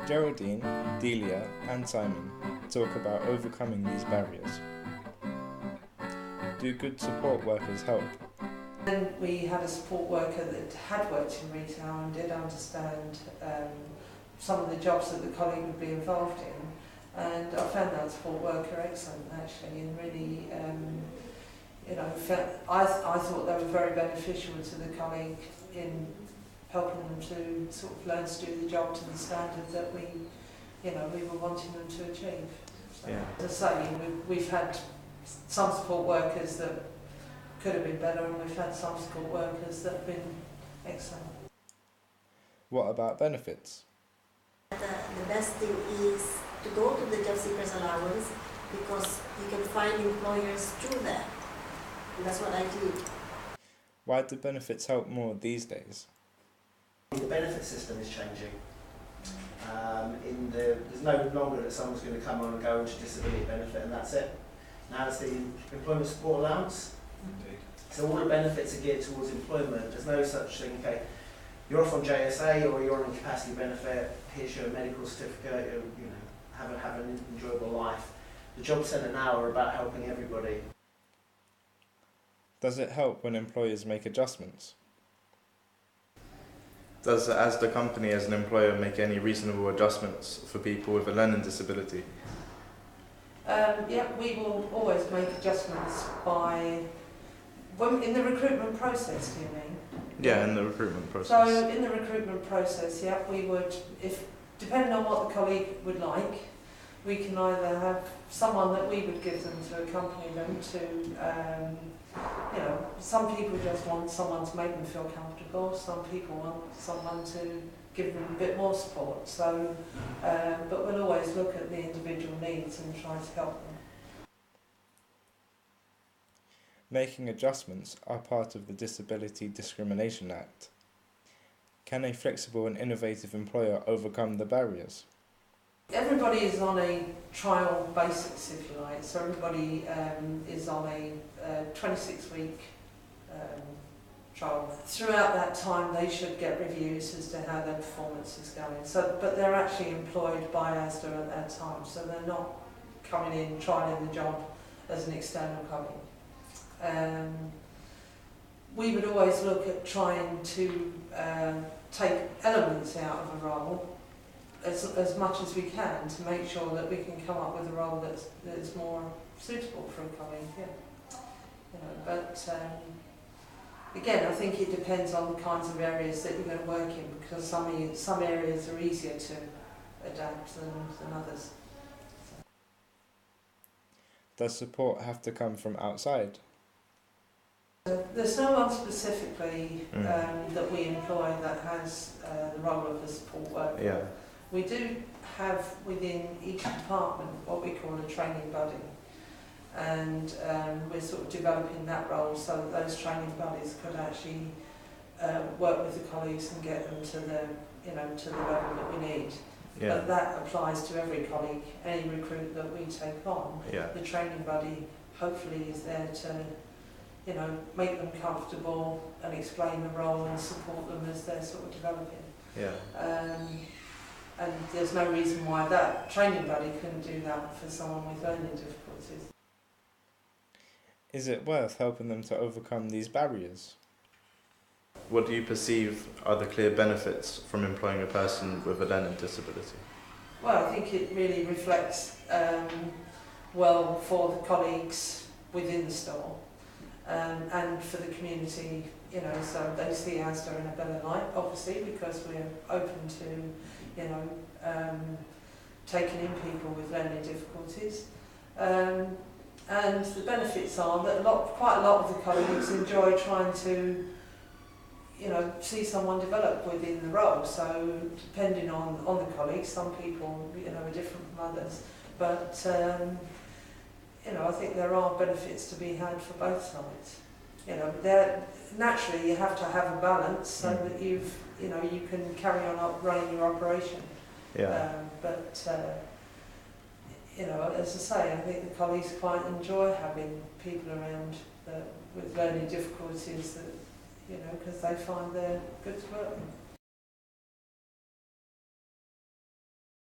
Geraldine, Delia and Simon talk about overcoming these barriers. Do good support workers help? And we had a support worker that had worked in retail and did understand some of the jobs that the colleague would be involved in, and I found that support worker excellent actually, and really I thought they were very beneficial to the colleague in helping them to sort of learn to do the job to the standard that we were wanting them to achieve. So, Yeah. as I say, we've had some support workers that could have been better, and we've had some support workers that have been excellent. What about benefits? The best thing is to go to the job seekers allowance because you can find employers through that. And that's what I did. Why do benefits help more these days? The benefit system is changing. There's no longer that someone's going to come on and go into disability benefit and that's it. Now it's the employment support allowance. Indeed. So all the benefits are geared towards employment. There's no such thing, okay, you're off on JSA or you're on incapacity benefit, here's your medical certificate, have an enjoyable life. The job centre now are about helping everybody. Does it help when employers make adjustments? Does as the company, as an employer, make any reasonable adjustments for people with a learning disability? Yeah, we will always make adjustments in the recruitment process, do you mean? Yeah, in the recruitment process. So in the recruitment process, yeah, we would, depending on what the colleague would like, we can either have someone that we would give them to accompany them to, some people just want someone to make them feel comfortable, some people want someone to give them a bit more support. So, but we'll always look at the individual needs and try to help them. Making adjustments are part of the Disability Discrimination Act. Can a flexible and innovative employer overcome the barriers? Everybody is on a trial basis, if you like, so everybody is on a 26-week trial. Throughout that time they should get reviews as to how their performance is going. So, but they're actually employed by ASDA at that time, so they're not coming in, trialling the job as an external colleague. We would always look at trying to take elements out of a role as much as we can to make sure that we can come up with a role that's more suitable for a colleague. Yeah. But again, I think it depends on the kinds of areas that you're going to work in, because some areas are easier to adapt than others. Does support have to come from outside? There's no one specifically that we employ that has the role of a support worker. Yeah. We do have within each department what we call a training buddy, and we're sort of developing that role so that those training buddies could actually work with the colleagues and get them to the level that we need. Yeah. But that applies to every colleague, any recruit that we take on. Yeah. The training buddy hopefully is there to make them comfortable and explain the role and support them as they're sort of developing. Yeah. And there's no reason why that training buddy couldn't do that for someone with learning difficulties. Is it worth helping them to overcome these barriers? What do you perceive are the clear benefits from employing a person with a learning disability? Well, I think it really reflects well for the colleagues within the store and for the community, so they see ASDA in a better light, obviously, because we're open to taking in people with learning difficulties. And the benefits are that quite a lot of the colleagues enjoy trying to see someone develop within the role. So depending on the colleagues, some people are different from others, but I think there are benefits to be had for both sides. Naturally you have to have a balance so that you can carry on running your operation. Yeah. As I say, I think the colleagues quite enjoy having people around with learning difficulties that, because they find they're good to work with.